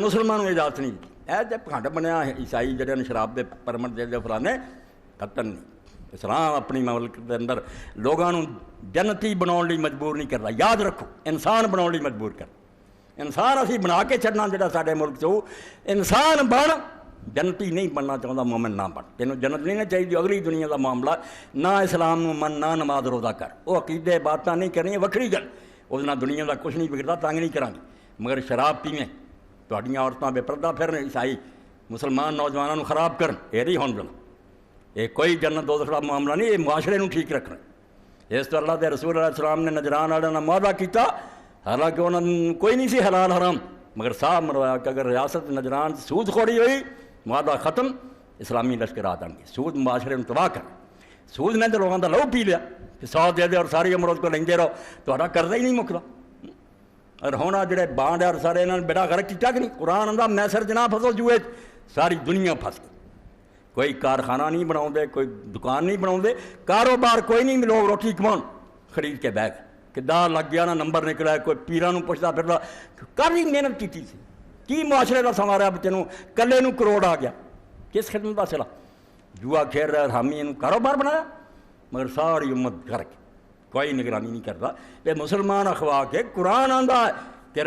مسلمانوں اجازت نہیں دی اے تے پھنڈ بنیا عیسائی جڑے نے شراب دے پرمٹ دے فلانے قطن نہیں. اسلام اپنی ملک دے اندر لوگوں جنتی بناؤ لی مجبور نہیں کرتا. یاد رکھو انسان بناؤ لی مجبور کر. انسان اسی بنا کے چڑھنا جڑا سارے ملک چ انسان بن جنتی نہیں بننا چاہتا مومن نہ بن. تینوں جنت نہیں چاہیے اگلی دنیا کا معاملہ نہ اسلام من نہ نماز روزہ کر. وہ عقیدے باتیں نہیں کرنی وکری گل وہ دنیا کا کچھ نہیں بگڑتا تنگ نہیں کریں گے. مگر شراب پیویں تھوڑیاں عورتیں بے پردہ پھرن عیسائی مسلمان نوجوانوں خراب کرن یہ نہیں ہون دینا. یہ کوئی جنت دوزخ دا معاملہ نہیں. یہ معاشرے نو ٹھیک رکھنا. اس تو اللہ دے رسول علیہ السلام نے نجران والے نال معاہدہ کیتا حالانکہ انہوں نے کوئی نہیں سی حلال حرام مگر صاحب مروایا کہ اگر ریاست نجران سود خوری ہوئی معاہدہ ختم اسلامی لشکر آ جان گے. سود معاشرے نو تباہ کر. سود نے تو لوگوں کا لہو پی لیا کہ 100 دے دے اور ساری عمر اس کو لیندے رہو تہاڈا قرضہ ہی نہیں مکدا. اور ہونا جڑے بانڈ اور سارے انہوں نے بیڑا غرق کیتا کہ نہیں. قرآن آندا میسر جنا پھسو جوئے ساری دنیا پھس گئی. کوئی کارخانہ نہیں بناؤ دے کوئی دکان نہیں بناؤ دے کاروبار کوئی نہیں. لوگ روٹی کمان خرید کے بیگ کہ دال لگ گیا نا نمبر نکلا ہے کوئی پیران پوچھتا پھرتا کافی محنت کی تھی. کی معاشرے کا سنوارا بچے کلے نو کروڑ آ گیا کس خدمت کا سلا جوا کھیل رہا حامی کاروبار بنایا مگر ساری امت گھر کے کوئی نگرانی نہیں کرتا. یہ مسلمان اخوا کے قرآن آندا ہے